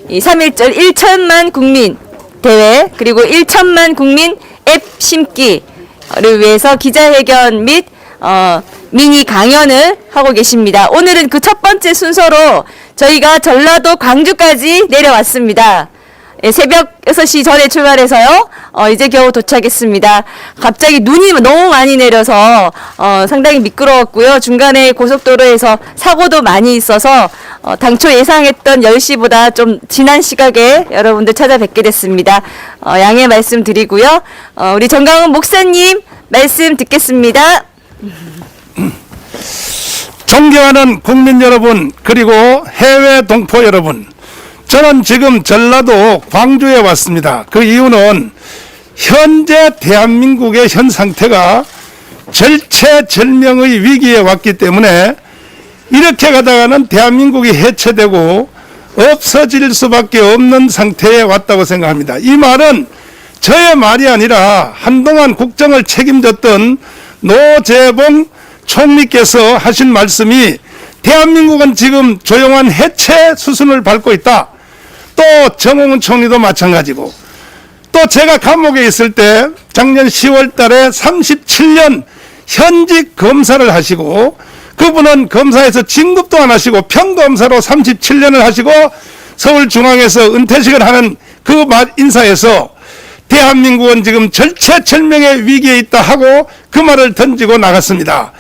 이 3.1절 1천만 국민 대회 그리고 1천만 국민 앱 심기를 위해서 기자회견 및 미니 강연을 하고 계십니다. 오늘은 그 첫 번째 순서로 저희가 전라도 광주까지 내려왔습니다. 예, 새벽 6시 전에 출발해서요. 이제 겨우 도착했습니다. 갑자기 눈이 너무 많이 내려서 상당히 미끄러웠고요. 중간에 고속도로에서 사고도 많이 있어서 당초 예상했던 10시보다 좀 지난 시각에 여러분들 찾아뵙게 됐습니다. 양해 말씀드리고요. 우리 정강훈 목사님 말씀 듣겠습니다. 존경하는 국민 여러분, 그리고 해외 동포 여러분, 저는 지금 전라도 광주에 왔습니다. 그 이유는 현재 대한민국의 현 상태가 절체절명의 위기에 왔기 때문에 이렇게 가다가는 대한민국이 해체되고 없어질 수밖에 없는 상태에 왔다고 생각합니다. 이 말은 저의 말이 아니라 한동안 국정을 책임졌던 노재봉 총리께서 하신 말씀이 대한민국은 지금 조용한 해체 수순을 밟고 있다. 또 정홍훈 총리도 마찬가지고, 또 제가 감옥에 있을 때 작년 10월 달에 37년 현직 검사를 하시고, 그분은 검사에서 진급도 안 하시고 평검사로 37년을 하시고 서울중앙에서 은퇴식을 하는 그 인사에서 대한민국은 지금 절체절명의 위기에 있다 하고 그 말을 던지고 나갔습니다.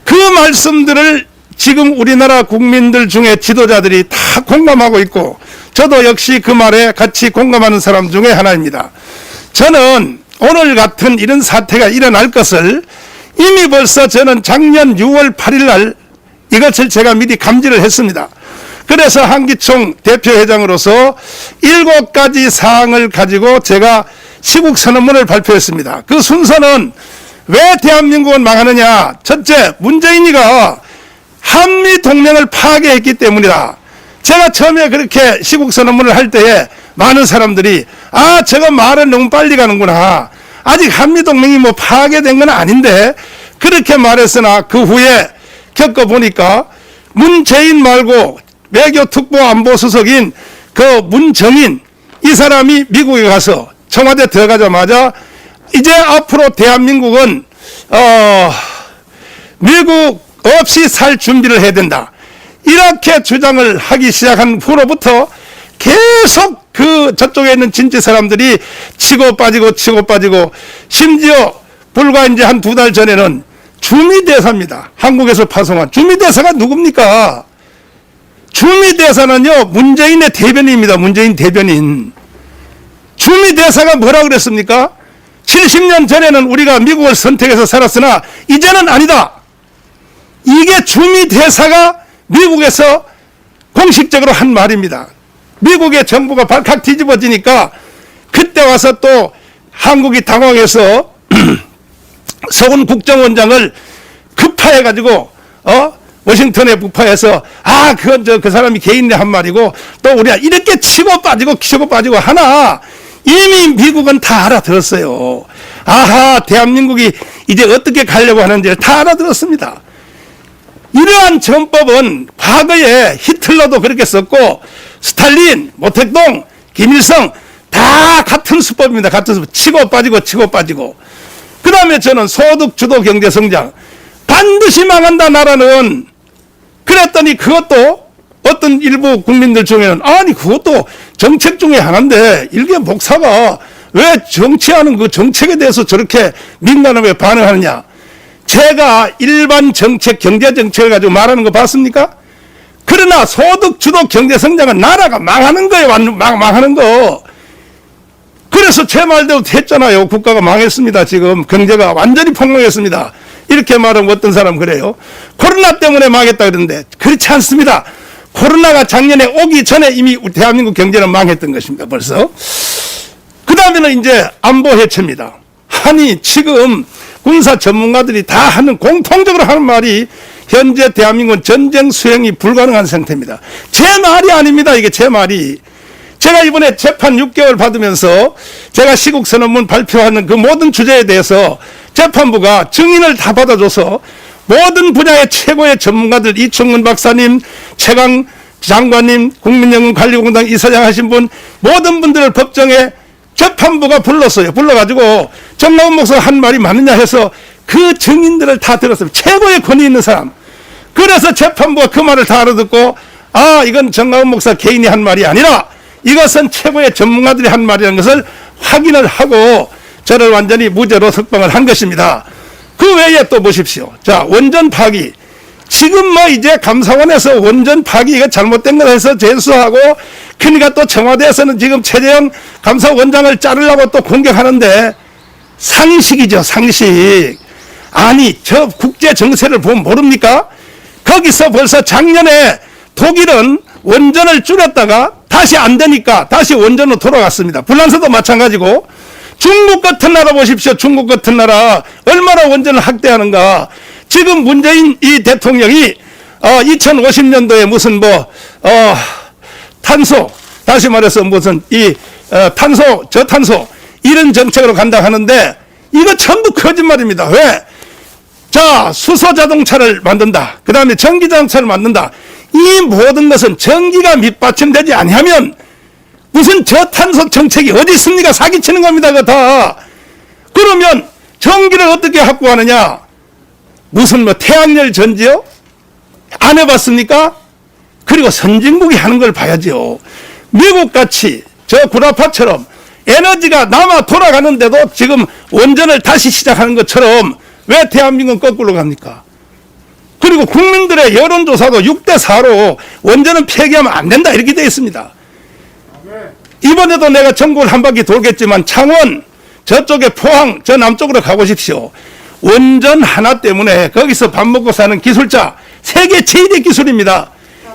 그 말씀들을 지금 우리나라 국민들 중에 지도자들이 다 공감하고 있고, 저도 역시 그 말에 같이 공감하는 사람 중에 하나입니다. 저는 오늘 같은 이런 사태가 일어날 것을 이미 벌써 저는 작년 6월 8일 날 이것을 제가 미리 감지를 했습니다. 그래서 한기총 대표회장으로서 7가지 사항을 가지고 제가 시국선언문을 발표했습니다. 그 순서는 왜 대한민국은 망하느냐. 첫째, 문재인이가 한미동맹을 파괴했기 때문이다. 제가 처음에 그렇게 시국선언문을 할 때에 많은 사람들이 저거 말은 너무 빨리 가는구나. 아직 한미동맹이 뭐 파괴된 건 아닌데, 그렇게 말했으나 그 후에 겪어보니까 문재인 말고 외교특보안보수석인 그 문정인, 이 사람이 미국에 가서 청와대 들어가자마자 이제 앞으로 대한민국은 미국 없이 살 준비를 해야 된다. 이렇게 주장을 하기 시작한 후로부터 계속 그 저쪽에 있는 진지 사람들이 치고 빠지고 심지어 불과 이제 한 2달 전에는 주미대사입니다. 한국에서 파송한 주미대사가 누굽니까? 주미대사는요, 문재인의 대변인입니다. 문재인 대변인. 주미대사가 뭐라 그랬습니까? 70년 전에는 우리가 미국을 선택해서 살았으나 이제는 아니다. 이게 주미대사가 미국에서 공식적으로 한 말입니다. 미국의 정부가 발칵 뒤집어지니까 그때 와서 또 한국이 당황해서 서훈 국정원장을 급파해가지고 워싱턴에 부파해서 그건 그 사람이 개인의 한 말이고, 또 우리가 이렇게 치고 빠지고 하나 이미 미국은 다 알아들었어요. 대한민국이 이제 어떻게 가려고 하는지를 다 알아들었습니다. 이러한 전법은 과거에 히틀러도 그렇게 썼고, 스탈린, 모택동, 김일성 다 같은 수법입니다. 같은 수법. 치고 빠지고. 그 다음에 저는 소득 주도 경제 성장. 반드시 망한다, 나라는. 그랬더니 그것도 어떤 일부 국민들 중에는 그것도 정책 중에 하나인데 일개 목사가 왜 정치하는 그 정책에 대해서 저렇게 민감하게 반응하느냐. 제가 일반 정책, 경제 정책을 가지고 말하는 거 봤습니까? 그러나 소득 주도 경제 성장은 나라가 망하는 거예요. 망하는 거. 그래서 제 말대로 했잖아요. 국가가 망했습니다. 지금 경제가 완전히 폭망했습니다. 이렇게 말하면 어떤 사람 그래요. 코로나 때문에 망했다 그러는데 그렇지 않습니다. 코로나가 작년에 오기 전에 이미 대한민국 경제는 망했던 것입니다. 벌써. 그 다음에는 이제 안보 해체입니다. 지금 군사 전문가들이 다 공통적으로 하는 말이 현재 대한민국은 전쟁 수행이 불가능한 상태입니다. 제 말이 아닙니다. 이게 제 말이. 제가 이번에 재판 6개월 받으면서 제가 시국선언문 발표하는 그 모든 주제에 대해서 재판부가 증인을 다 받아줘서 모든 분야의 최고의 전문가들, 이충근 박사님, 최강 장관님, 국민연금관리공단 이사장 하신 분, 모든 분들을 법정에 재판부가 불렀어요. 불러가지고 정나은 목사 한 말이 맞느냐 해서 그 증인들을 다 들었어요. 최고의 권위 있는 사람. 그래서 재판부가 그 말을 다 알아듣고, 아, 이건 정나은 목사 개인이 한 말이 아니라 이것은 최고의 전문가들이 한 말이라는 것을 확인을 하고 저를 완전히 무죄로 석방을 한 것입니다. 그 외에 또 보십시오. 자, 원전 파기. 지금 뭐 이제 감사원에서 원전 파기 이거 잘못된 걸 해서 재수하고, 그러니까 또 청와대에서는 지금 최재형 감사원장을 자르려고 또 공격하는데, 상식이죠, 상식. 아니, 저 국제 정세를 보면 모릅니까? 거기서 벌써 작년에 독일은 원전을 줄였다가 다시 안 되니까 다시 원전으로 돌아갔습니다. 불란서도 마찬가지고. 중국 같은 나라 보십시오. 중국 같은 나라 얼마나 원전을 학대하는가. 지금 문재인 이 대통령이 2050년도에 무슨 탄소, 다시 말해서 무슨 탄소, 저탄소 이런 정책으로 간다 하는데 이거 전부 거짓말입니다. 왜? 자, 수소 자동차를 만든다. 그 다음에 전기 자동차를 만든다. 이 모든 것은 전기가 밑받침되지 아니하면 무슨 저탄소 정책이 어디 있습니까? 사기치는 겁니다. 그거 다. 그러면 전기를 어떻게 확보하느냐? 무슨 태양열 전지요? 안 해봤습니까? 그리고 선진국이 하는 걸 봐야죠. 미국같이 저 구라파처럼 에너지가 남아 돌아가는데도 지금 원전을 다시 시작하는 것처럼 왜 대한민국은 거꾸로 갑니까? 그리고 국민들의 여론조사도 6대4로 원전은 폐기하면 안 된다 이렇게 되어 있습니다. 이번에도 내가 전국을 한 바퀴 돌겠지만 창원, 저쪽에 포항, 저 남쪽으로 가보십시오. 원전 하나 때문에 거기서 밥 먹고 사는 기술자, 세계 최대 기술입니다.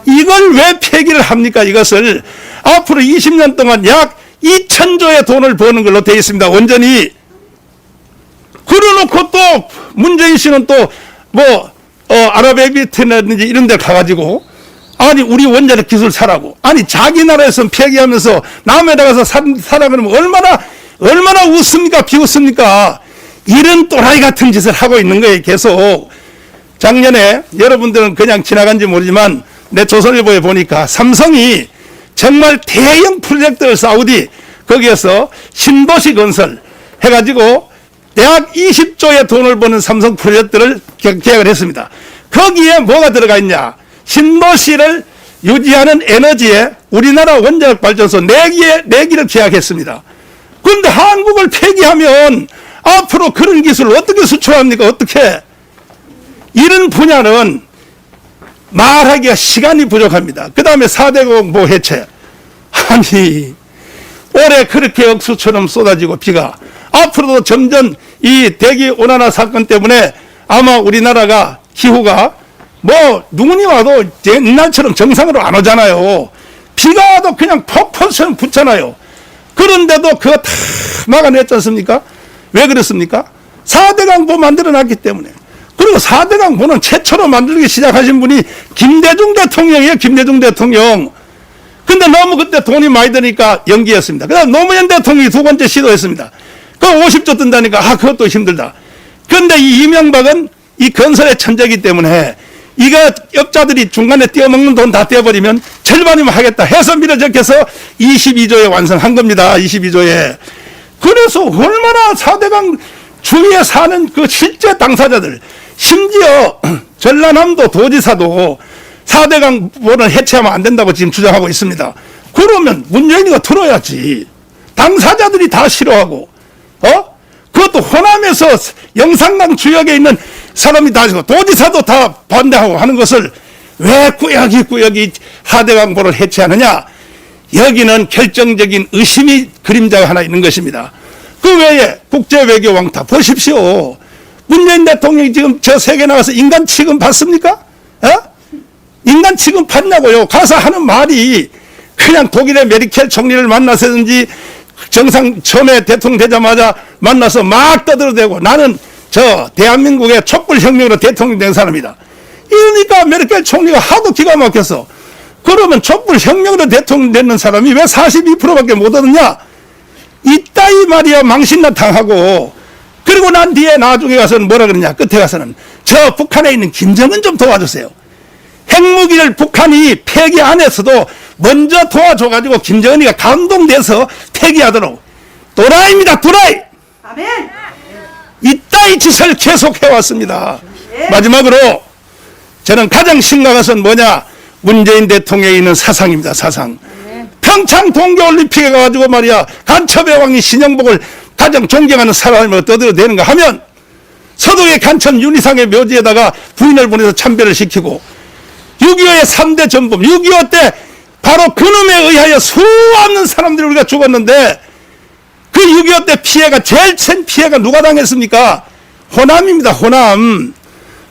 이걸 왜 폐기를 합니까? 이것을 앞으로 20년 동안 약 2,000조의 돈을 버는 걸로 되어 있습니다. 원전이. 그러놓고 또 문재인 씨는 또 아랍에미리트라든지 이런 데 가가지고 아니 우리 원전의 기술 사라고. 아니 자기 나라에서 폐기하면서 남에 나가서 사라 그러면 얼마나 웃습니까? 비웃습니까? 이런 또라이 같은 짓을 하고 있는 거예요. 계속. 작년에 여러분들은 그냥 지나간지 모르지만 내 조선일보에 보니까 삼성이 정말 대형 프로젝트를 사우디 거기에서 신도시 건설 해가지고 약 20조의 돈을 버는 삼성 프로젝트를 계약을 했습니다. 거기에 뭐가 들어가 있냐? 신도시를 유지하는 에너지에 우리나라 원자력 발전소 4기를 계약했습니다. 그런데 한국을 폐기하면 앞으로 그런 기술을 어떻게 수출합니까? 어떻게? 이런 분야는 말하기가 시간이 부족합니다. 그 다음에 4대 공보 해체. 아니 올해 그렇게 억수처럼 쏟아지고 비가 앞으로도 점점 이 대기 온난화 사건 때문에 아마 우리나라가 기후가 눈이 와도 옛날처럼 정상으로 안 오잖아요. 비가 와도 그냥 폭포처럼 붙잖아요. 그런데도 그거 다 막아냈지 않습니까? 왜 그렇습니까? 4대 강보 만들어놨기 때문에. 그리고 4대 강보는 최초로 만들기 시작하신 분이 김대중 대통령이에요. 김대중 대통령. 근데 너무 그때 돈이 많이 드니까 연기했습니다. 그 다음 노무현 대통령이 두 번째 시도했습니다. 그 50조 든다니까 그것도 힘들다. 그런데 이 이명박은 이 건설의 천재이기 때문에 이거 업자들이 중간에 떼어먹는 돈 다 떼어버리면 절반이면 하겠다 해서 밀어적해서 22조에 완성한 겁니다. 22조에. 그래서 얼마나 4대강 주위에 사는 그 실제 당사자들, 심지어 전라남도 도지사도 4대강보를 해체하면 안 된다고 지금 주장하고 있습니다. 그러면 문재인이가 들어야지. 당사자들이 다 싫어하고, 그것도 호남에서 영산강 주역에 있는 사람이 다 하시고, 도지사도 다 반대하고 하는 것을 왜 꾸역이 4대강보를 해체하느냐? 여기는 결정적인 의심이 그림자가 하나 있는 것입니다. 그 외에 국제외교 왕따 보십시오. 문재인 대통령이 지금 저 세계 나가서 인간 취급 받습니까? 인간 취급 받냐고요. 가서 하는 말이 그냥 독일의 메르켈 총리를 만나서든지 정상 처음에 대통령 되자마자 만나서 막 떠들어대고 나는 저 대한민국의 촛불혁명으로 대통령 된 사람이다. 이러니까 메르켈 총리가 하도 기가 막혀서 그러면 촛불혁명으로 대통령 되는 사람이 왜 42%밖에 못 얻었냐? 이따위 말이야 망신나 당하고 그리고 난 뒤에 나중에 가서는 뭐라 그러냐? 끝에 가서는 저 북한에 있는 김정은 좀 도와주세요. 핵무기를 북한이 폐기 안 했어도 먼저 도와줘가지고 김정은이가 감동돼서 폐기하도록. 또라이입니다, 또라이! 아멘. 이따위 짓을 계속해왔습니다. 마지막으로 저는 가장 심각한 것은 뭐냐? 문재인 대통령에 있는 사상입니다, 사상. 평창 동계올림픽에 가가지고 말이야, 간첩의 왕이 신영복을 가장 존경하는 사람을 떠들어대는가 하면 서독의 간첩 윤희상의 묘지에다가 부인을 보내서 참배를 시키고 6.25의 3대 전범, 6.25 때 바로 그놈에 의하여 수없는 사람들이 우리가 죽었는데 그 6.25 때 피해가 제일 큰 피해가 누가 당했습니까? 호남입니다. 호남.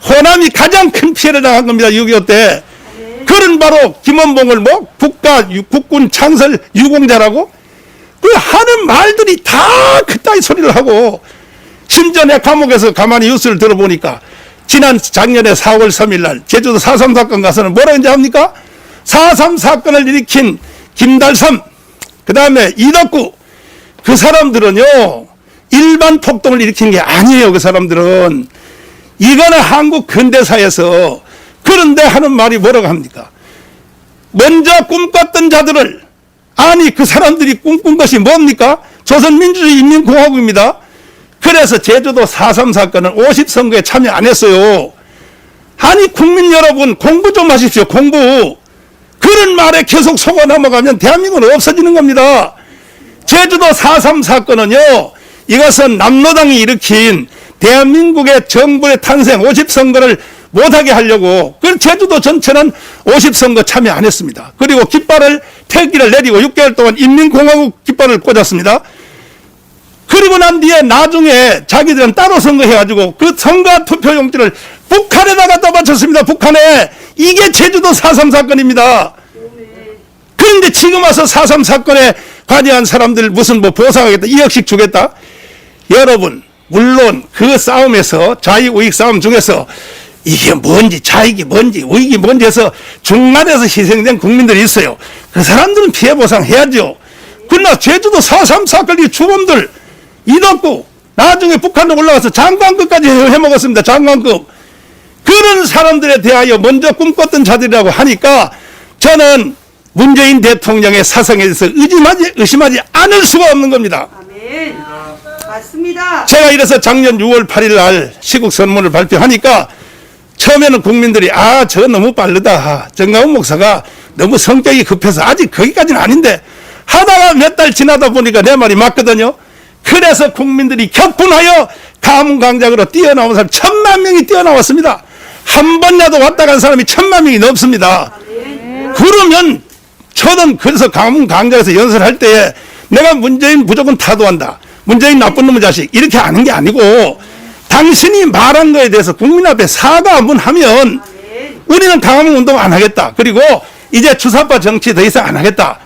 호남이 가장 큰 피해를 당한 겁니다. 6.25 때. 그런 바로 김원봉을 뭐 국군 창설 유공자라고 그 하는 말들이 다 그따위 소리를 하고 심지어 내 감옥에서 가만히 뉴스를 들어보니까 작년에 4월 3일 날 제주도 4.3 사건 가서는 뭐라 했는지 압니까? 4.3 사건을 일으킨 김달섬 그 다음에 이덕구 그 사람들은요 일반 폭동을 일으킨 게 아니에요. 그 사람들은 이거는 한국 근대사에서 그런데 하는 말이 뭐라고 합니까? 먼저 꿈꿨던 자들을 아니 그 사람들이 꿈꾼 것이 뭡니까? 조선민주주의 인민공화국입니다. 그래서 제주도 4.3 사건은 50선거에 참여 안 했어요. 아니 국민 여러분 공부 좀 하십시오. 공부. 그런 말에 계속 속아 넘어가면 대한민국은 없어지는 겁니다. 제주도 4.3 사건은요. 이것은 남로당이 일으킨 대한민국의 정부의 탄생 50선거를 못하게 하려고 그 제주도 전체는 50선거 참여 안 했습니다. 그리고 깃발을 태극기를 내리고 6개월 동안 인민공화국 깃발을 꽂았습니다. 그리고 난 뒤에 나중에 자기들은 따로 선거해가지고 그 선거 투표용지를 북한에다가 떠받쳤습니다. 북한에. 이게 제주도 4.3 사건입니다. 그런데 지금 와서 4.3 사건에 관여한 사람들 무슨 뭐 보상하겠다 2억씩 주겠다. 여러분 물론 그 싸움에서 자익우익 싸움 중에서 이게 뭔지 자익이 뭔지 우익이 뭔지 해서 중간에서 희생된 국민들이 있어요. 그 사람들은 피해 보상해야죠. 그러나 제주도 4.3 사건의 주범들 이덕구 나중에 북한으로 올라가서 장관급까지 해먹었습니다. 장관급. 그런 사람들에 대하여 먼저 꿈꿨던 자들이라고 하니까 저는 문재인 대통령의 사상에 대해서 의심하지 않을 수가 없는 겁니다. 아멘. 맞습니다. 제가 이래서 작년 6월 8일 날 시국 선문을 발표하니까 처음에는 국민들이 저 너무 빠르다. 정가훈 목사가 너무 성격이 급해서 아직 거기까지는 아닌데 하다가 몇 달 지나다 보니까 내 말이 맞거든요. 그래서 국민들이 격분하여 가문강작으로 뛰어나온 사람 1,000만 명이 뛰어나왔습니다. 한 번이라도 왔다 간 사람이 1,000만 명이 넘습니다. 그러면 저는 그래서 가문강작에서 연설할 때에 내가 문재인 무조건 타도한다. 문재인 나쁜 놈의 자식 이렇게 하는 게 아니고 당신이 말한 거에 대해서 국민 앞에 사과 한번 하면 우리는 강화문 운동 안 하겠다. 그리고 이제 주사파 정치 더 이상 안 하겠다.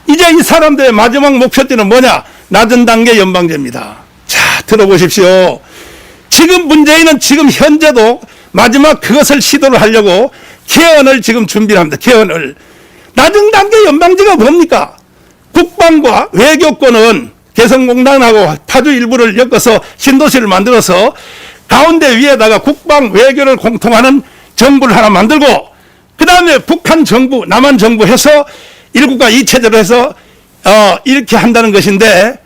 이제 이 사람들의 마지막 목표점은 뭐냐? 낮은 단계 연방제입니다. 자, 들어보십시오. 지금 문재인은 지금 현재도 마지막 그것을 시도를 하려고 개헌을 지금 준비를 합니다. 개헌을. 낮은 단계 연방제가 뭡니까? 국방과 외교권은 개성공단하고 파주 일부를 엮어서 신도시를 만들어서 가운데 위에다가 국방 외교를 공통하는 정부를 하나 만들고 그 다음에 북한 정부 남한 정부 해서 1국가 2체제로 해서 이렇게 한다는 것인데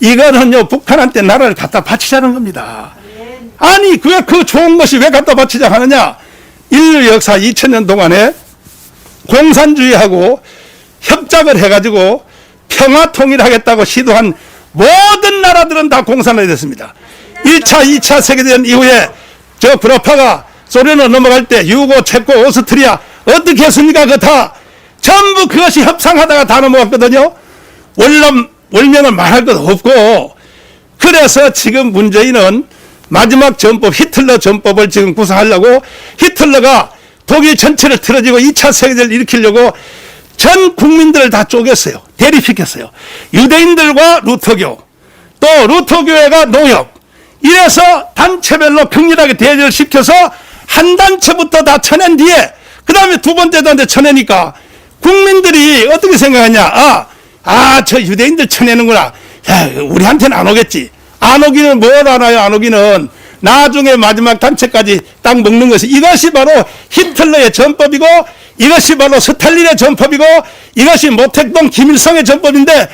이거는요 북한한테 나라를 갖다 바치자는 겁니다. 아니 왜 그 좋은 것이 왜 갖다 바치자 하느냐. 인류 역사 2000년 동안에 공산주의하고 협작을 해가지고 평화 통일하겠다고 시도한 모든 나라들은 다 공산화가 됐습니다. 1차, 2차 세계대전 이후에 저 브라파가 소련으로 넘어갈 때 유고, 체코, 오스트리아 어떻게 했습니까? 그거 다 전부 그것이 협상하다가 다 넘어갔거든요. 월명을 말할 것 없고 그래서 지금 문재인은 마지막 전법 히틀러 전법을 지금 구상하려고 히틀러가 독일 전체를 틀어지고 2차 세계대전을 일으키려고 전 국민들을 다 쪼갰어요. 대립시켰어요. 유대인들과 루터교, 또 루터교회가 농협. 이래서 단체별로 극렬하게 대결을 시켜서 한 단체부터 다 쳐낸 뒤에 그 다음에 두 번째 단체 쳐내니까 국민들이 어떻게 생각하냐. 저 유대인들 쳐내는구나. 야, 우리한테는 안 오겠지. 안 오기는 뭘 알아요. 안 오기는. 나중에 마지막 단체까지 딱 먹는 것이, 이것이 바로 히틀러의 전법이고 이것이 바로 스탈린의 전법이고 이것이 모택동 김일성의 전법인데,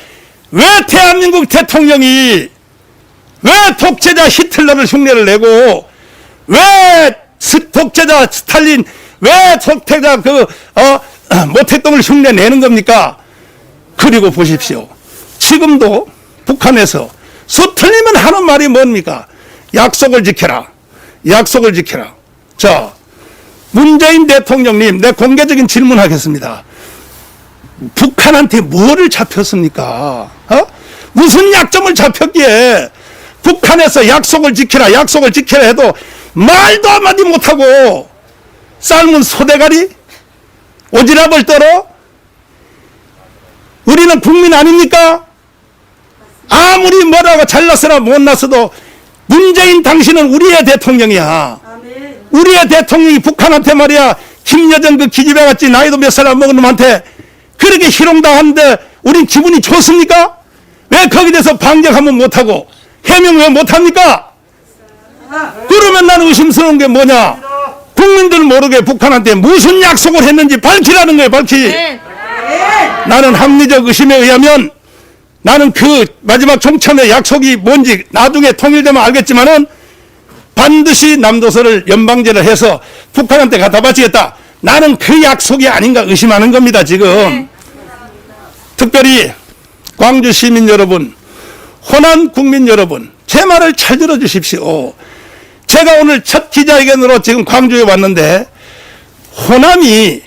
왜 대한민국 대통령이 왜 독재자 히틀러를 흉내를 내고, 왜 독재자 스탈린, 왜 독재자 모택동을 흉내 내는 겁니까? 그리고 보십시오. 지금도 북한에서 수틀리면 하는 말이 뭡니까? 약속을 지켜라. 약속을 지켜라. 자, 문재인 대통령님, 내 공개적인 질문하겠습니다. 북한한테 뭐를 잡혔습니까? 무슨 약점을 잡혔기에 북한에서 약속을 지켜라, 약속을 지켜라 해도 말도 한마디 못하고 삶은 소대가리? 오지랖을 떨어? 우리는 국민 아닙니까? 아무리 뭐라고 잘났으나 못났어도 문재인 당신은 우리의 대통령이야. 아멘. 우리의 대통령이 북한한테 말이야, 김여정 그 기집애같이 나이도 몇 살 안 먹은 놈한테 그렇게 희롱당하는데 우린 기분이 좋습니까? 왜 거기에 대해서 반격하면 못하고 해명 왜 못합니까? 그러면 나는 의심스러운 게 뭐냐? 국민들 모르게 북한한테 무슨 약속을 했는지 밝히라는 거예요. 밝히. 나는 합리적 의심에 의하면, 나는 그 마지막 종천의 약속이 뭔지 나중에 통일되면 알겠지만은 반드시 남도서를 연방제를 해서 북한한테 갖다 바치겠다. 나는 그 약속이 아닌가 의심하는 겁니다, 지금. 특별히 광주 시민 여러분, 호남 국민 여러분, 제 말을 잘 들어주십시오. 제가 오늘 첫 기자회견으로 지금 광주에 왔는데, 호남이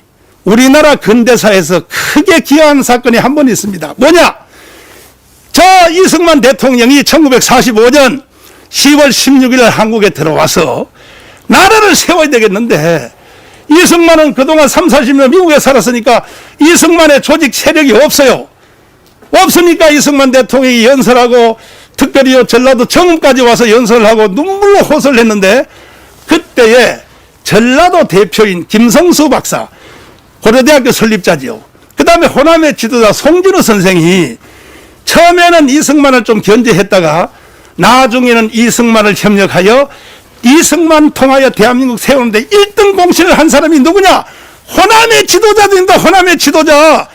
우리나라 근대사에서 크게 기여한 사건이 한 번 있습니다. 뭐냐? 저 이승만 대통령이 1945년 10월 16일 한국에 들어와서 나라를 세워야 되겠는데, 이승만은 그동안 30-40년 미국에 살았으니까 이승만의 조직 세력이 없어요. 없으니까 이승만 대통령이 연설하고, 특별히 전라도 정읍까지 와서 연설을 하고 눈물로 호소를 했는데, 그때에 전라도 대표인 김성수 박사, 고려대학교 설립자지요. 그 다음에 호남의 지도자 송진우 선생이 처음에는 이승만을 좀 견제했다가 나중에는 이승만을 협력하여 이승만 통하여 대한민국 세우는데 1등 공신을 한 사람이 누구냐? 호남의 지도자들입니다. 호남의 지도자.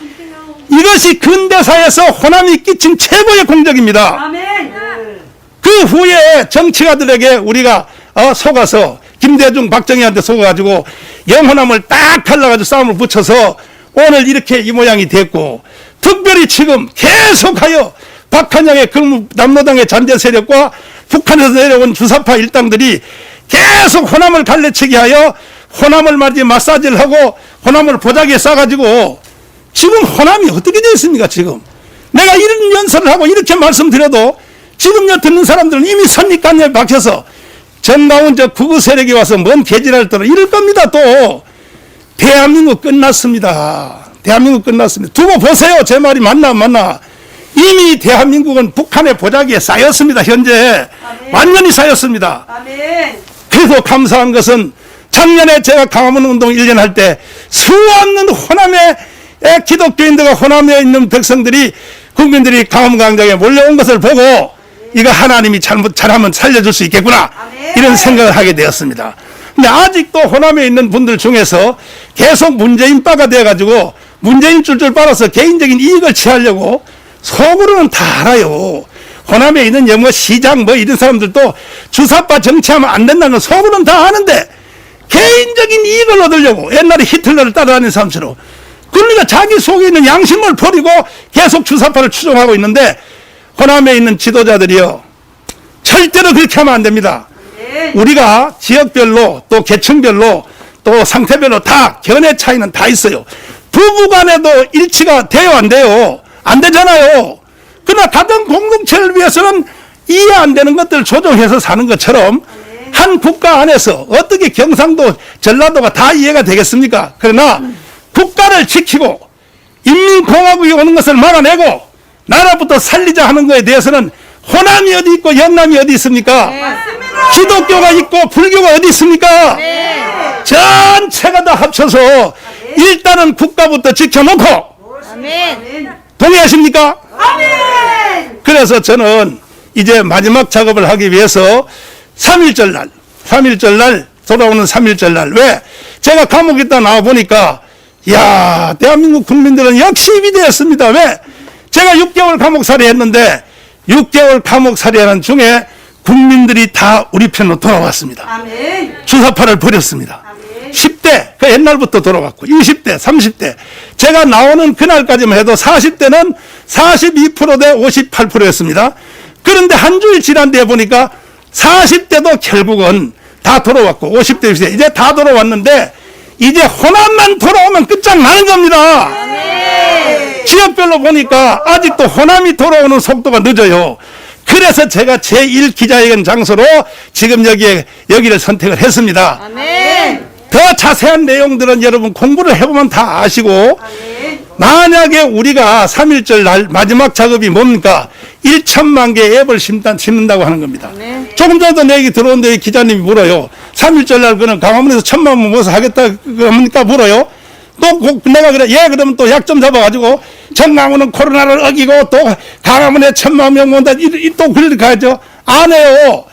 이것이 근대사에서 호남이 끼친 최고의 공적입니다. 아멘. 그 후에 정치가들에게 우리가 속아서 김대중, 박정희한테 속아가지고 영호남을 딱 갈라가지고 싸움을 붙여서 오늘 이렇게 이 모양이 됐고, 특별히 지금 계속하여 박한영의 남로당의 잔재 세력과 북한에서 내려온 주사파 일당들이 계속 호남을 갈라치게 하여 호남을 말이지 마사지를 하고 호남을 보자기에 싸가지고 지금 호남이 어떻게 되어 있습니까? 지금 내가 이런 연설을 하고 이렇게 말씀드려도 지금 듣는 사람들은 이미 선입관념에 박혀서 정다운 저 구구 세력이 와서 뭔 개지랄 떨어 이럴 겁니다. 또 대한민국 끝났습니다. 대한민국 끝났습니다. 두고 보세요. 제 말이 맞나 안 맞나. 이미 대한민국은 북한의 보자기에 쌓였습니다. 현재 아멘. 완전히 쌓였습니다. 아멘. 그래도 감사한 것은 작년에 제가 강화문 운동 1년 할 때 수없는 호남의 기독교인들과 호남에 있는 백성들이, 국민들이 강화문 광장에 몰려온 것을 보고 이거 하나님이 잘하면 살려줄 수 있겠구나, 이런 생각을 하게 되었습니다. 근데 아직도 호남에 있는 분들 중에서 계속 문재인빠가 돼가지고 문재인 줄줄 빨아서 개인적인 이익을 취하려고 속으로는 다 알아요. 호남에 있는 뭐 시장 뭐 이런 사람들도 주사파 정치하면 안 된다는 건 속으로는 다 아는데 개인적인 이익을 얻으려고 옛날에 히틀러를 따라다니는 사람처럼, 그러니까 자기 속에 있는 양심을 버리고 계속 주사파를 추종하고 있는데, 호남에 있는 지도자들이요, 절대로 그렇게 하면 안 됩니다. 우리가 지역별로 또 계층별로 또 상태별로 다 견해 차이는 다 있어요. 부부간에도 일치가 돼요, 안 돼요? 안 되잖아요. 그러나 다른 공동체를 위해서는 이해 안 되는 것들을 조정해서 사는 것처럼 한 국가 안에서 어떻게 경상도, 전라도가 다 이해가 되겠습니까? 그러나 국가를 지키고 인민공화국이 오는 것을 막아내고 나라부터 살리자 하는 것에 대해서는 호남이 어디 있고 영남이 어디 있습니까? 맞습니다. 기독교가 있고 불교가 어디 있습니까? 전체가 다 합쳐서 일단은 국가부터 지켜놓고, 아멘. 동의하십니까? 아멘. 그래서 저는 이제 마지막 작업을 하기 위해서 3.1절 날 3.1절 날, 돌아오는 3.1절 날. 왜? 제가 감옥에 있다 나와 보니까, 이야, 대한민국 국민들은 역시 위대했습니다. 왜? 제가 6개월 감옥살이 했는데, 6개월 감옥살이하는 중에 국민들이 다 우리 편으로 돌아왔습니다. 아멘. 주사파를 버렸습니다. 아멘. 10대, 그 옛날부터 돌아왔고, 20대, 30대. 제가 나오는 그날까지만 해도 40대는 42%대 58%였습니다. 그런데 한 주일 지난 뒤에 보니까 40대도 결국은 다 돌아왔고, 50대, 60대, 이제 다 돌아왔는데, 이제 호남만 돌아오면 끝장나는 겁니다. 아멘. 지역별로 보니까 아직도 호남이 돌아오는 속도가 늦어요. 그래서 제가 제1 기자회견 장소로 지금 여기를 선택을 했습니다. 아멘. 더 자세한 내용들은 여러분 공부를 해보면 다 아시고, 아멘. 만약에 우리가 3.1절 날 마지막 작업이 뭡니까? 1천만 개의 앱을 심는다고 하는 겁니다. 네. 조금 전에도 내 얘기 들어오는데 기자님이 물어요. 3.1절 날 그는 강화문에서 1,000만 명 모아서 하겠다 그럽니까? 물어요. 또 내가 그래, 예, 그러면 또 약점 잡아가지고 전강훈은 코로나를 어기고 또 강화문에 1,000만 명 모은다. 또 그렇게 가야죠. 안 해요.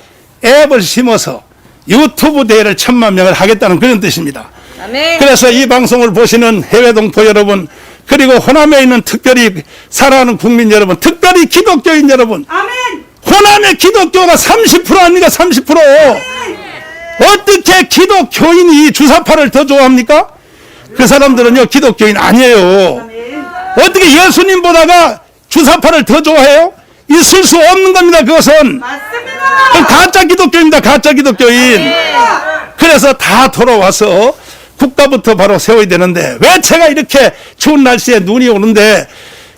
앱을 심어서 유튜브 대회를 1,000만 명을 하겠다는 그런 뜻입니다. 아멘. 그래서 이 방송을 보시는 해외 동포 여러분, 그리고 호남에 있는 특별히 사랑하는 국민 여러분, 특별히 기독교인 여러분, 아멘. 호남의 기독교가 30% 아닙니까? 30%. 어떻게 기독교인이 주사파를 더 좋아합니까? 그 사람들은요, 기독교인 아니에요. 아멘. 어떻게 예수님보다가 주사파를 더 좋아해요? 있을 수 없는 겁니다, 그것은. 맞습니다. 가짜 기독교입니다, 가짜 기독교인. 그래서 다 돌아와서 국가부터 바로 세워야 되는데, 왜 제가 이렇게 추운 날씨에 눈이 오는데,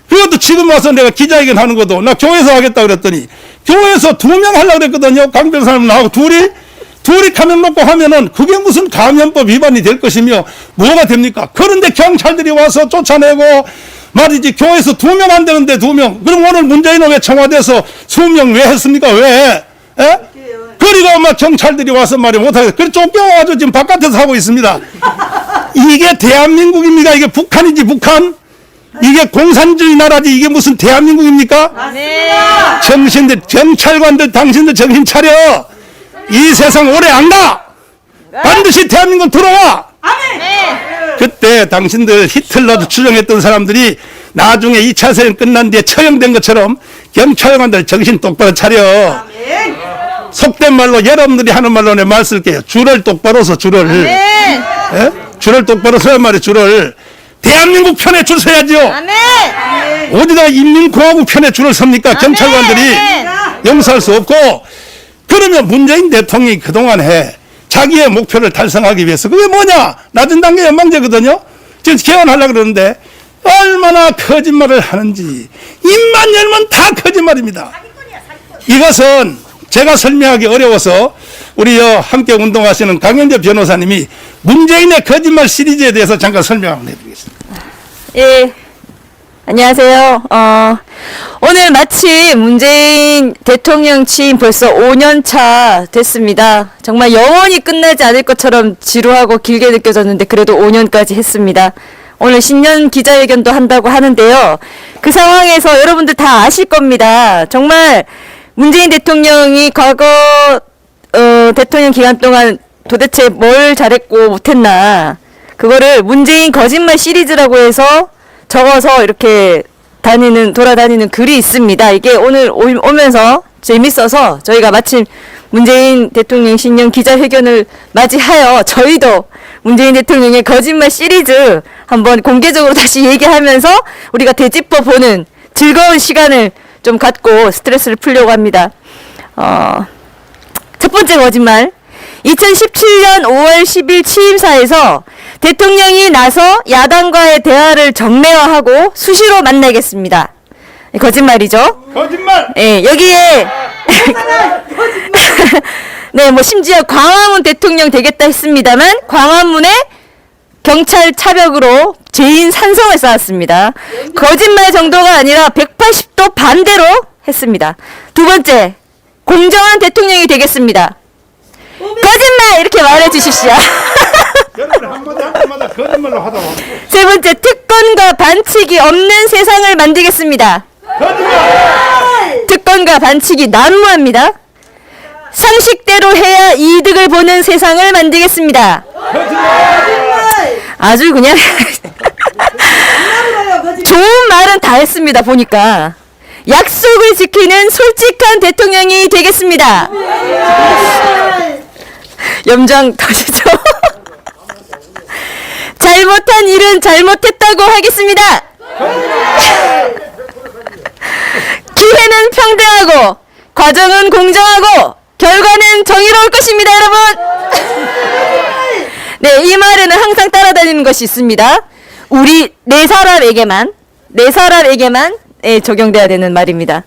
그것도 지금 와서 내가 기자회견 하는 것도, 나 교회에서 하겠다 그랬더니, 교회에서 2명 하려고 그랬거든요. 강변사님 나하고 둘이 가면 놓고 하면은 그게 무슨 감염법 위반이 될 것이며 뭐가 됩니까? 그런데 경찰들이 와서 쫓아내고 말이지, 교회에서 2명 안 되는데 2명. 그럼 오늘 문재인은 왜 청와대에서 20명 왜 했습니까? 왜? 에? 그리고 막 경찰들이 와서 말이 못하겠어. 그래 쫓겨와가지고 지금 바깥에서 하고 있습니다. 이게 대한민국입니까? 이게 북한이지, 북한? 이게 공산주의 나라지, 이게 무슨 대한민국입니까? 맞습니다. 정신들, 경찰관들, 당신들 정신 차려. 이 세상 오래 안 가. 반드시 대한민국 들어와. 아멘. 그때 당신들 히틀러도 추정했던 사람들이 나중에 2차 세계 끝난 뒤에 처형된 것처럼 경찰관들 정신 똑바로 차려. 아멘. 속된 말로 여러분들이 하는 말로 내 말 쓸게요. 줄을 똑바로 서, 줄을. 아멘. 예? 줄을 똑바로 서야 말이에요, 줄을. 대한민국 편에 줄 서야죠. 아멘. 어디다가 인민공화국 편에 줄을 섭니까? 경찰관들이. 용서할 수 없고. 그러면 문재인 대통령이 그동안 자기의 목표를 달성하기 위해서 그게 뭐냐? 낮은 단계 연방제거든요. 지금 개헌하려고 그러는데 얼마나 거짓말을 하는지. 입만 열면 다 거짓말입니다. 이것은 제가 설명하기 어려워서 우리 함께 운동하시는 강현재 변호사님이 문재인의 거짓말 시리즈에 대해서 잠깐 설명 한번 해드리겠습니다. 예. 안녕하세요. 오늘 마침 문재인 대통령 취임 벌써 5년 차 됐습니다. 정말 영원히 끝나지 않을 것처럼 지루하고 길게 느껴졌는데 그래도 5년까지 했습니다. 오늘 신년 기자회견도 한다고 하는데요. 그 상황에서 여러분들 다 아실 겁니다. 정말 문재인 대통령이 과거 대통령 기간 동안 도대체 뭘 잘했고 못했나, 그거를 문재인 거짓말 시리즈라고 해서 적어서 이렇게 돌아다니는 글이 있습니다. 이게 오늘 오면서 재밌어서 저희가 마침 문재인 대통령 신년 기자회견을 맞이하여 저희도 문재인 대통령의 거짓말 시리즈 한번 공개적으로 다시 얘기하면서 우리가 되짚어보는 즐거운 시간을 좀 갖고 스트레스를 풀려고 합니다. 첫 번째 거짓말. 2017년 5월 10일 취임사에서 대통령이 나서 야당과의 대화를 정례화하고 수시로 만나겠습니다. 거짓말이죠. 거짓말! 예, 여기에 네, 뭐 심지어 광화문 대통령 되겠다 했습니다만 광화문에 경찰 차벽으로 죄인 산성을 쌓았습니다. 거짓말 정도가 아니라 180도 반대로 했습니다. 두 번째, 공정한 대통령이 되겠습니다. 거짓말! 이렇게 말해 주십시오. 여러분 한마디 할 때마다 거짓말로 하다 보면 세 번째, 특권과 반칙이 없는 세상을 만들겠습니다. 거짓말! 특권과 반칙이 난무합니다. 상식대로 해야 이득을 보는 세상을 만들겠습니다. 아주 그냥 좋은 말은 다 했습니다. 보니까 약속을 지키는 솔직한 대통령이 되겠습니다. 염장 터지죠. 잘못한 일은 잘못했다고 하겠습니다. 기회는 평등하고 과정은 공정하고 결과는 정의로울 것입니다, 여러분. 네, 이 말에는 항상 따라다니는 것이 있습니다. 우리 네 사람에게만 적용돼야 되는 말입니다.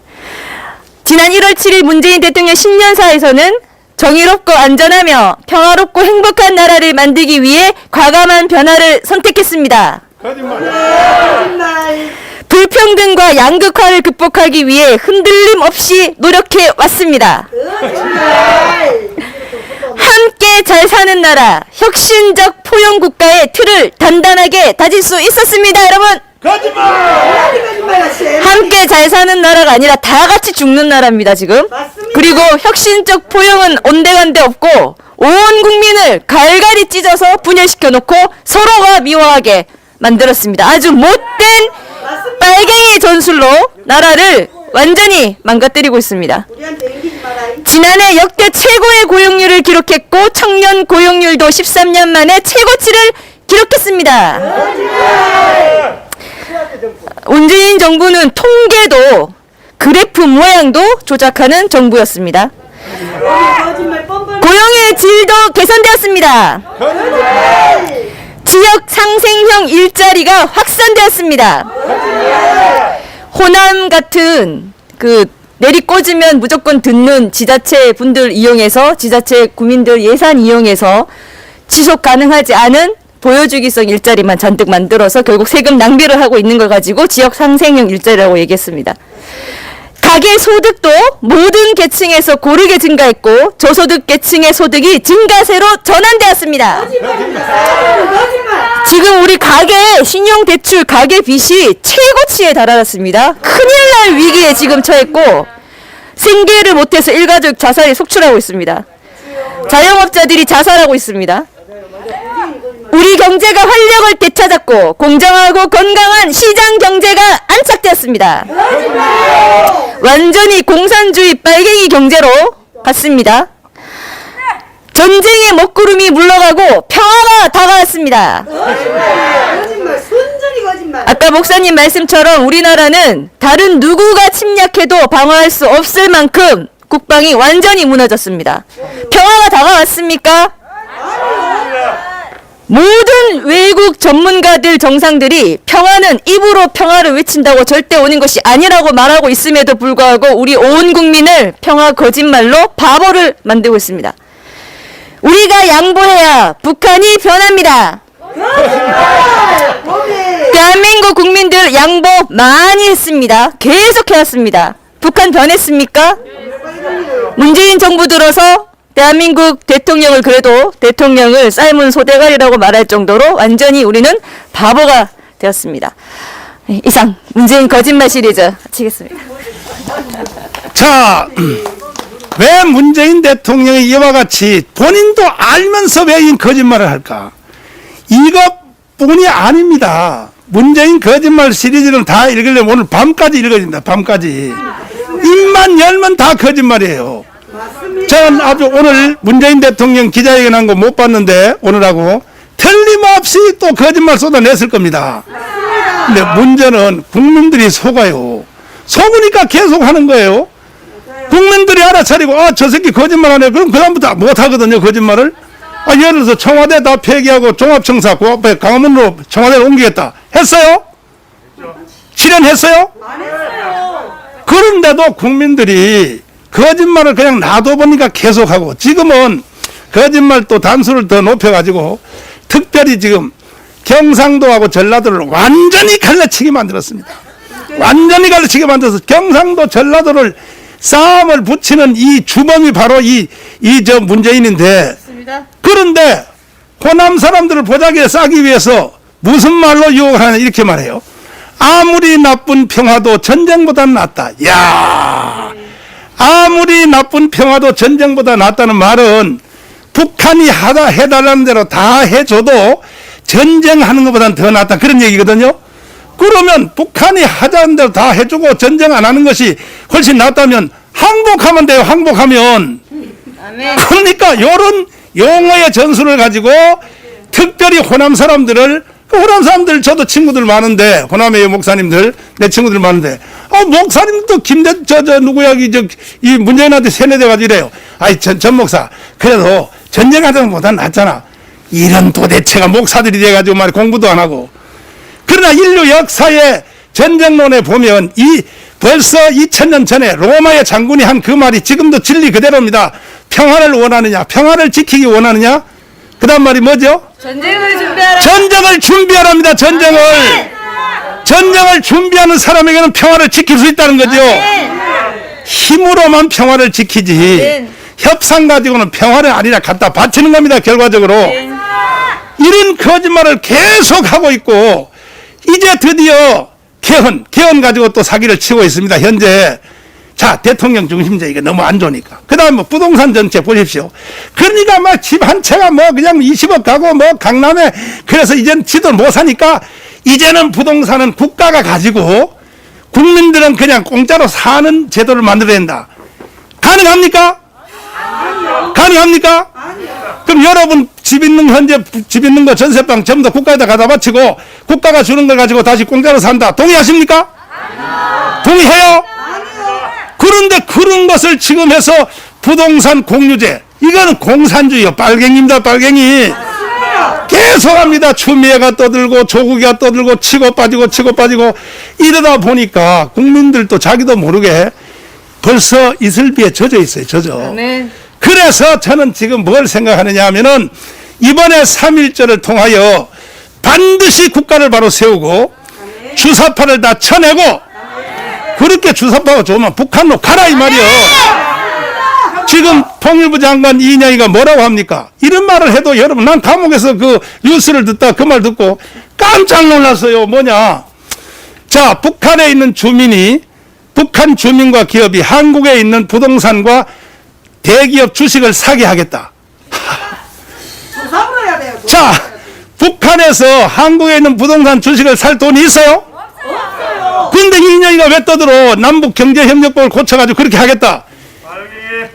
지난 1월 7일 문재인 대통령 신년사에서는 정의롭고 안전하며 평화롭고 행복한 나라를 만들기 위해 과감한 변화를 선택했습니다. 불평등과 양극화를 극복하기 위해 흔들림 없이 노력해 왔습니다. 함께 잘 사는 나라, 혁신적 포용 국가의 틀을 단단하게 다질 수 있었습니다, 여러분. 함께 잘 사는 나라가 아니라 다 같이 죽는 나라입니다, 지금. 그리고 혁신적 포용은 온데간데 없고 온 국민을 갈갈이 찢어서 분열시켜 놓고 서로가 미워하게 만들었습니다. 아주 못된 빨갱이 전술로 나라를 완전히 망가뜨리고 있습니다. 지난해 역대 최고의 고용률을 기록했고 청년 고용률도 13년 만에 최고치를 기록했습니다. 문재인 정부는 통계도 그래프 모양도 조작하는 정부였습니다. 고용의 질도 개선되었습니다. 지역 상생형 일자리가 확산되었습니다. 호남 같은 그 내리꽂으면 무조건 듣는 지자체 분들 이용해서 지자체 구민들 예산 이용해서 지속 가능하지 않은 보여주기성 일자리만 잔뜩 만들어서 결국 세금 낭비를 하고 있는 걸 가지고 지역 상생형 일자리라고 얘기했습니다. 가계 소득도 모든 계층에서 고르게 증가했고 저소득 계층의 소득이 증가세로 전환되었습니다. 지금 우리 가계 신용대출 가계 빚이 최고치에 달하였습니다. 큰일 날 위기에 지금 처했고 생계를 못해서 일가족 자살이 속출하고 있습니다. 자영업자들이 자살하고 있습니다. 우리 경제가 활력을 되찾았고 공정하고 건강한 시장 경제가 안착되었습니다. 완전히 공산주의 빨갱이 경제로 갔습니다. 전쟁의 먹구름이 물러가고 평화가 다가왔습니다. 아까 목사님 말씀처럼 우리나라는 다른 누구가 침략해도 방어할 수 없을 만큼 국방이 완전히 무너졌습니다. 평화가 다가왔습니까? 모든 외국 전문가들 정상들이 평화는 입으로 평화를 외친다고 절대 오는 것이 아니라고 말하고 있음에도 불구하고 우리 온 국민을 평화 거짓말로 바보를 만들고 있습니다. 우리가 양보해야 북한이 변합니다. 대한민국 국민들 양보 많이 했습니다. 계속 해왔습니다. 북한 변했습니까? 문재인 정부 들어서 대한민국 대통령을 그래도 대통령을 삶은 소대가리라고 말할 정도로 완전히 우리는 바보가 되었습니다. 이상 문재인 거짓말 시리즈 마치겠습니다. 자, 왜 문재인 대통령이 이와 같이 본인도 알면서 왜 이 거짓말을 할까? 이것뿐이 아닙니다. 문재인 거짓말 시리즈를 다 읽으려면 오늘 밤까지 읽어야 됩니다. 밤까지. 입만 열면 다 거짓말이에요. 전 아주 오늘 문재인 대통령 기자회견한 거 못 봤는데 오늘하고 틀림없이 또 거짓말 쏟아냈을 겁니다. 근데 문제는 국민들이 속아요. 속으니까 계속 하는 거예요. 국민들이 알아차리고 저 새끼 거짓말하네. 그럼 그다음부터 못하거든요. 거짓말을. 예를 들어서 청와대 다 폐기하고 종합청사 그 앞에 강화문으로 청와대를 옮기겠다. 했어요? 실현했어요? 안 했어요. 그런데도 국민들이 거짓말을 그냥 놔둬보니까 계속하고 지금은 거짓말 또 단수를 더 높여가지고 특별히 지금 경상도하고 전라도를 완전히 갈라치게 만들었습니다. 완전히 갈라치게 만들어서 경상도 전라도를 싸움을 붙이는 이 주범이 바로 저 문재인인데 그런데 호남 사람들을 보자기에 싸기 위해서 무슨 말로 유혹을 하냐 이렇게 말해요. 아무리 나쁜 평화도 전쟁보다는 낫다. 야, 아무리 나쁜 평화도 전쟁보다 낫다는 말은 북한이 해달라는 대로 다 해줘도 전쟁하는 것보다는 더 낫다 그런 얘기거든요. 그러면 북한이 하자는 대로 다 해주고 전쟁 안 하는 것이 훨씬 낫다면 항복하면 돼요. 항복하면. 아멘. 그러니까 이런 용어의 전술을 가지고 특별히 호남 사람들을 그 호남 사람들 저도 친구들 많은데 호남의 목사님들 내 친구들 많은데 목사님도 누구야 이 문재인한테 세뇌돼 가지고 이래요. 아이 전 목사 그래도 전쟁하자는 것보다 낫잖아. 이런 도대체가 목사들이 돼 가지고 말 공부도 안 하고. 그러나 인류 역사의 전쟁론에 보면 벌써 2000년 전에 로마의 장군이 한 그 말이 지금도 진리 그대로입니다. 평화를 원하느냐, 평화를 지키기 원하느냐. 그 다음 말이 뭐죠? 전쟁을 준비하라. 전쟁을 준비하랍니다. 전쟁을 준비하는 사람에게는 평화를 지킬 수 있다는 거죠. 힘으로만 평화를 지키지 협상 가지고는 평화를 아니라 갖다 바치는 겁니다. 결과적으로. 이런 거짓말을 계속 하고 있고 이제 드디어 개헌 가지고 또 사기를 치고 있습니다. 현재. 자, 대통령 중심제가 너무 안 좋으니까. 그 다음 뭐 부동산 정책 보십시오. 그러니까 막 집 한 채가 뭐 그냥 20억 가고 뭐 강남에 그래서 이제는 집을 못 사니까 이제는 부동산은 국가가 가지고 국민들은 그냥 공짜로 사는 제도를 만들어야 된다. 가능합니까? 가능합니까? 그럼 여러분 현재 집 있는 거 전세방 전부 다 국가에다 갖다 바치고 국가가 주는 걸 가지고 다시 공짜로 산다. 동의하십니까? 동의해요? 그런데 그런 것을 지금 해서 부동산 공유제 이거는 공산주의요. 빨갱이입니다. 빨갱이. 계속합니다. 추미애가 떠들고 조국이가 떠들고 치고 빠지고 이러다 보니까 국민들도 자기도 모르게 벌써 이슬비에 젖어 있어요. 젖어. 그래서 저는 지금 뭘 생각하느냐 하면은 이번에 3.1절을 통하여 반드시 국가를 바로 세우고 주사파를 다 쳐내고 그렇게 주사파가 좋으면 북한로 가라 이 말이요. 지금 통일부 장관 이인영이가 뭐라고 합니까? 이런 말을 해도 여러분 난 감옥에서 그 뉴스를 듣다 그 말 듣고 깜짝 놀랐어요. 뭐냐. 자, 북한에 있는 북한 주민과 기업이 한국에 있는 부동산과 대기업 주식을 사게 하겠다. 조사를 해야 돼요. 자, 북한에서 한국에 있는 부동산 주식을 살 돈이 있어요? 없어요. 근데 이인영이가 왜 떠들어? 남북경제협력법을 고쳐가지고 그렇게 하겠다.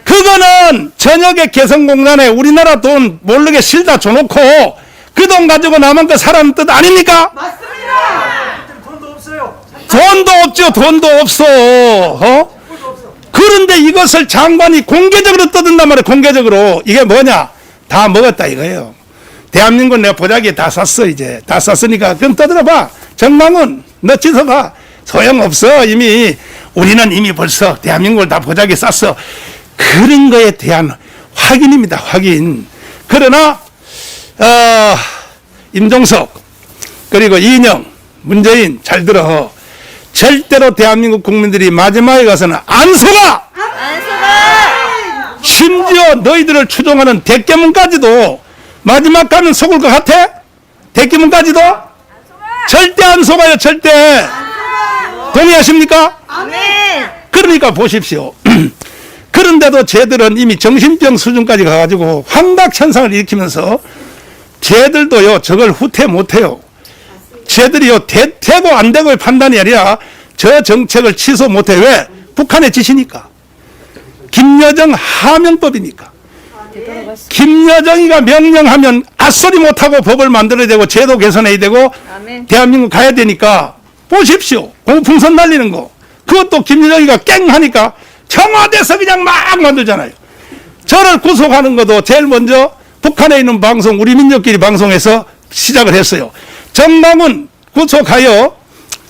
그거는 저녁에 개성공단에 우리나라 돈 모르게 실다 줘놓고 그 돈 가지고 남한 거 사라는 뜻 아닙니까? 맞습니다. 돈도 없죠. 돈도 없어. 그런데 이것을 장관이 공개적으로 떠든단 말이에요. 공개적으로. 이게 뭐냐? 다 먹었다 이거예요. 대한민국 내가 보자기에 다 샀어 이제. 다 샀으니까 그럼 떠들어봐. 정망은 너 찢어봐. 소용없어. 우리는 이미 벌써 대한민국을 다 보자기에 쌌어. 그런 거에 대한 확인입니다. 확인. 그러나 임종석 그리고 이인영 문재인 잘 들어. 절대로 대한민국 국민들이 마지막에 가서는 안 속아! 심지어 너희들을 추종하는 대깨문까지도 마지막 가면 속을 것 같아? 대깨문까지도? 절대 안 속아요. 절대. 동의하십니까? 그러니까 보십시오. 그런데도 쟤들은 이미 정신병 수준까지 가가지고 환각현상을 일으키면서 쟤들도요 저걸 후퇴 못해요. 쟤들이요 되고 안 되고의 판단이 아니라 저 정책을 취소 못해. 왜? 북한의 짓이니까. 김여정 하명법이니까. 김여정이가 명령하면 앗소리 못하고 법을 만들어야 되고 제도 개선해야 되고 대한민국 가야 되니까 보십시오. 공풍선 날리는 거. 그것도 김여정이가 깽 하니까 청와대에서 그냥 막 만들잖아요. 저를 구속하는 것도 제일 먼저 북한에 있는 방송 우리 민족끼리 방송에서 시작을 했어요. 정남은 구속하여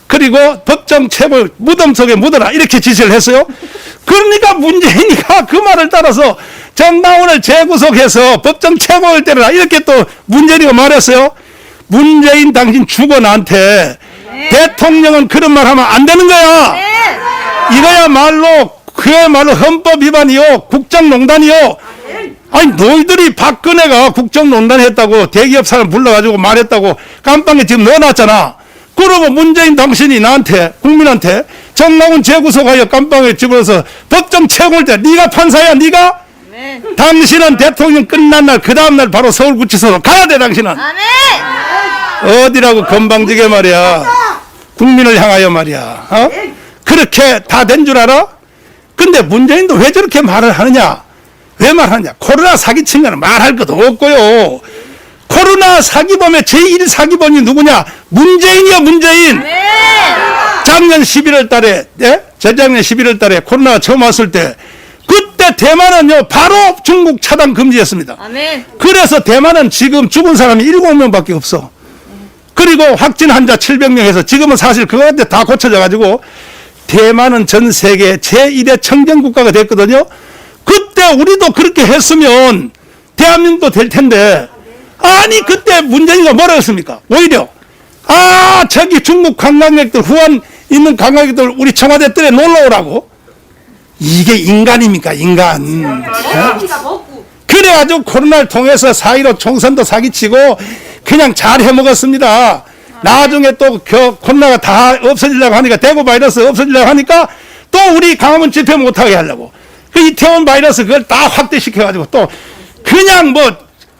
그리고 법정 체벌 무덤 속에 묻어라 이렇게 지시를 했어요. 그러니까 문재인이가 그 말을 따라서 정남원을 재구속해서 법정 체벌 때려라 이렇게 또 문재인이가 말했어요. 문재인 당신 죽어 나한테. 대통령은 그런 말 하면 안 되는 거야. 이거야말로 그야말로 헌법 위반이요 국정농단이요. 아니 너희들이 박근혜가 국정농단 했다고 대기업 사람 불러가지고 말했다고 깜빵에 지금 넣어놨잖아. 그러고 문재인 당신이 나한테 국민한테 정나훈 재구속하여 깜빵에 집어넣어서 법정 채용할 때 네가 판사야 네가? 아멘. 당신은 대통령 끝난 날 그 다음날 바로 서울구치소로 가야 돼 당신은. 아멘. 어디라고 건방지게 말이야. 국민을 향하여 말이야. 어? 그렇게 다 된 줄 알아? 근데 문재인도 왜 저렇게 말을 하느냐? 왜 말하느냐? 코로나 사기친 거는 말할 것도 없고요. 코로나 사기범의 제1 사기범이 누구냐? 문재인이요 문재인. 작년 11월 달에 재작년 11월 달에 코로나가 처음 왔을 때 그때 대만은요 바로 중국 차단 금지했습니다. 아멘. 그래서 대만은 지금 죽은 사람이 7명밖에 없어. 그리고 확진 환자 700명 해서 지금은 사실 그거한테 다 고쳐져 가지고 대만은 전 세계 제1의 청정국가가 됐거든요. 그때 우리도 그렇게 했으면 대한민국도 될 텐데 아니 그때 문재인이가 뭐라 했습니까? 오히려 저기 중국 관광객들 후원 있는 관광객들 우리 청와대 뜰에 놀러 오라고. 이게 인간입니까 인간. 그래가지고 코로나를 통해서 4.15 총선도 사기치고 그냥 잘 해먹었습니다. 나중에 또 코로나가 다 없어지려고 하니까 대구 바이러스 없어지려고 하니까 또 우리 강화문 집회 못하게 하려고 그 이태원 바이러스 그걸 다 확대시켜가지고 또 그냥 뭐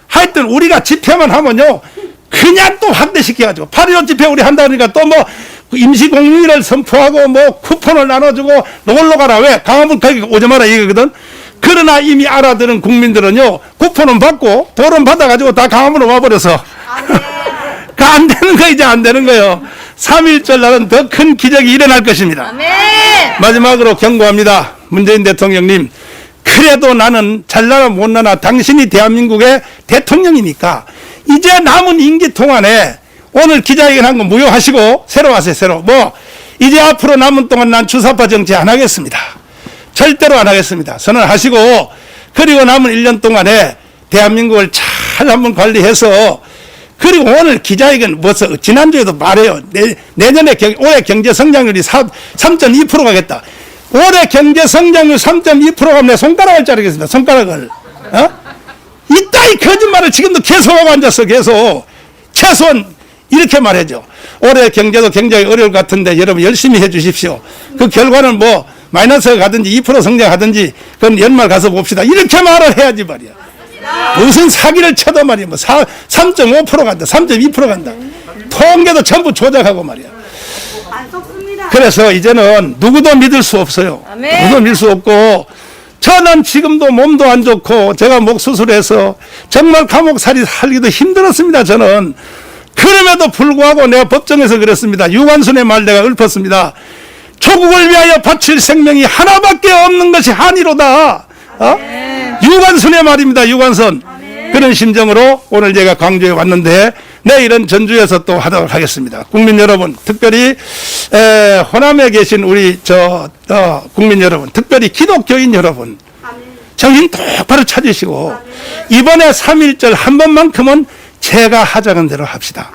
하여튼 우리가 집회만 하면요 그냥 또 확대시켜가지고 8.15 집회 우리 한다니까 또 뭐 임시공휴일을 선포하고 뭐 쿠폰을 나눠주고 놀러 가라. 왜? 강화문 거기 오지 마라 이거거든. 그러나 이미 알아들은 국민들은요 쿠폰은 받고 돈은 받아가지고 다 강화문으로 와버려서 안 되는 거 이제 안 되는 거예요. 3.1절 날은 더 큰 기적이 일어날 것입니다. 아멘. 마지막으로 경고합니다. 문재인 대통령님 그래도 나는 잘나나 못나나 당신이 대한민국의 대통령이니까 이제 남은 임기 동안에 오늘 기자회견 한 거 무효하시고 새로 하세요. 새로 이제 앞으로 남은 동안 난 주사파 정치 안 하겠습니다. 절대로 안 하겠습니다. 선언하시고 그리고 남은 1년 동안에 대한민국을 잘 한번 관리해서 그리고 오늘 기자회견 지난주에도 말해요. 내년에 올해 경제 성장률이 3.2% 가겠다. 올해 경제 성장률 3.2% 가면 내 손가락을 자르겠습니다. 손가락을. 이따위 거짓말을 지금도 계속하고 앉았어. 계속. 최소한 이렇게 말해줘. 올해 경제도 굉장히 어려울 것 같은데 여러분 열심히 해 주십시오. 그 결과는 마이너스가 가든지 2% 성장하든지 그건 연말 가서 봅시다. 이렇게 말을 해야지 말이야. 무슨 사기를 쳐도 말이야. 3.5% 간다. 3.2% 간다. 통계도 전부 조작하고 말이야. 그래서 이제는 누구도 믿을 수 없어요. 아멘. 누구도 믿을 수 없고 저는 지금도 몸도 안 좋고 제가 목 수술해서 정말 감옥살이 살기도 힘들었습니다. 저는. 그럼에도 불구하고 내가 법정에서 그랬습니다. 유관순의 말 내가 읊었습니다. 조국을 위하여 바칠 생명이 하나밖에 없는 것이 한이로다. 유관순의 말입니다. 유관순. 그런 심정으로 오늘 제가 광주에 왔는데 내일은 전주에서 또 하도록 하겠습니다. 국민 여러분, 특별히 호남에 계신 우리 국민 여러분, 특별히 기독교인 여러분, 정신 똑바로 차리시고 이번에 3.1절 한 번만큼은 제가 하자는 대로 합시다.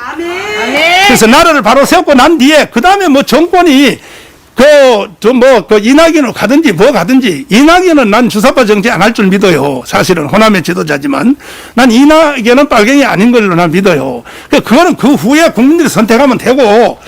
그래서 나라를 바로 세우고 난 뒤에 그 다음에 정권이 이낙연으로 가든지 가든지 이낙연은 난 주사파 정치 안 할 줄 믿어요. 사실은 호남의 지도자지만 난 이낙연은 빨갱이 아닌 걸로 난 믿어요. 그거는 그 후에 국민들이 선택하면 되고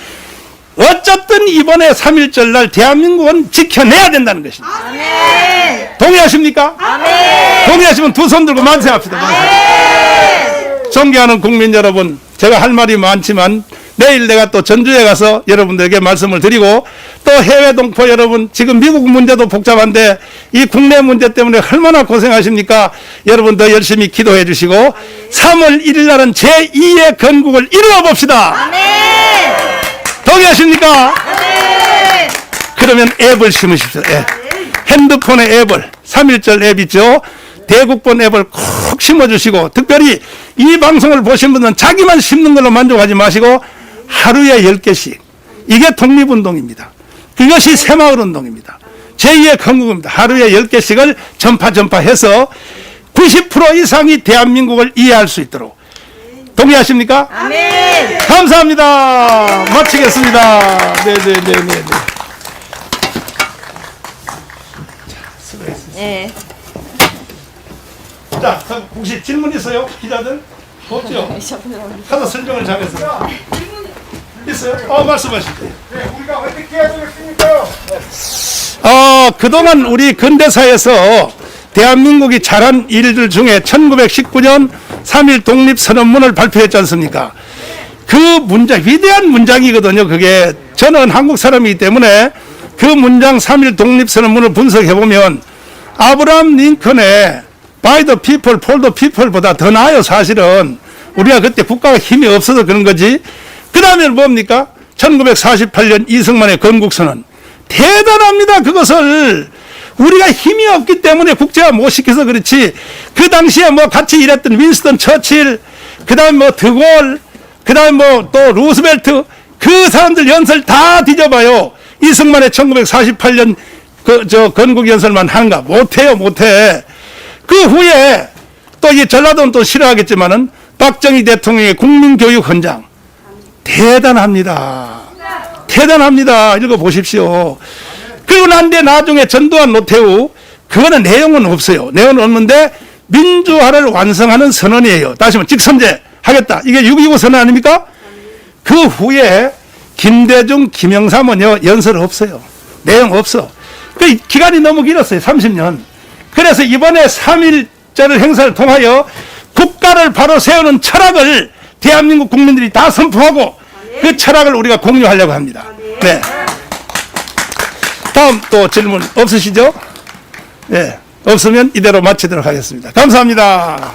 어쨌든 이번에 3.1절 날 대한민국은 지켜내야 된다는 것입니다. 아멘. 동의하십니까? 아멘. 동의하시면 두 손 들고 만세합시다. 만세. 존경하는 국민 여러분, 제가 할 말이 많지만 내일 내가 또 전주에 가서 여러분들에게 말씀을 드리고 또 해외 동포 여러분, 지금 미국 문제도 복잡한데 이 국내 문제 때문에 얼마나 고생하십니까? 여러분 더 열심히 기도해 주시고 3월 1일 날은 제2의 건국을 이루어 봅시다. 아멘. 동의하십니까? 아멘. 그러면 앱을 심으십시오. 핸드폰에 앱을 3.1절 앱 있죠? 대국본 앱을 콕 심어주시고 특별히 이 방송을 보신 분들은 자기만 심는 걸로 만족하지 마시고 하루에 10개씩 이게 독립운동입니다. 그것이 새마을운동입니다. 제2의 건국입니다. 하루에 10개씩을 전파해서 90% 이상이 대한민국을 이해할 수 있도록 동의하십니까? 아멘. 감사합니다. 마치겠습니다. 네네네네. 네. 자, 혹시 질문 있어요? 기자들? 없죠? 하도 설명을 잘해서. 있어요? 말씀하시죠. 우리가 어떻게 해야 되겠습니까? 그동안 우리 근대사에서 대한민국이 잘한 일들 중에 1919년 3.1 독립선언문을 발표했지 않습니까? 그 문장, 위대한 문장이거든요. 그게 저는 한국 사람이기 때문에 그 문장 3.1 독립선언문을 분석해보면 아브라함 링컨의 By the people, for the people보다 더 나아요. 사실은 우리가 그때 국가가 힘이 없어서 그런 거지. 그 다음에 뭡니까? 1948년 이승만의 건국선언. 대단합니다. 그것을 우리가 힘이 없기 때문에 국제화 못 시켜서 그렇지. 그 당시에 뭐 같이 일했던 윈스턴 처칠, 그 다음에 뭐 드골, 그 다음에 뭐 또 루스벨트, 그 사람들 연설 다 뒤져봐요. 이승만의 1948년 건국 연설만 하는가? 못해요, 못해. 그 후에 또 이 전라도는 또 싫어하겠지만은 박정희 대통령의 국민교육 헌장. 대단합니다. 대단합니다. 읽어보십시오. 그리고 난데 나중에 전두환 노태우, 그거는 내용은 없어요. 내용은 없는데 민주화를 완성하는 선언이에요. 다시 한번 직선제 하겠다. 이게 6.25 선언 아닙니까? 그 후에 김대중, 김영삼은요, 연설 없어요. 내용 없어. 그 기간이 너무 길었어요. 30년. 그래서 이번에 3.1절 행사를 통하여 국가를 바로 세우는 철학을 대한민국 국민들이 다 선포하고 그 철학을 우리가 공유하려고 합니다. 네. 다음 또 질문 없으시죠? 네. 없으면 이대로 마치도록 하겠습니다. 감사합니다.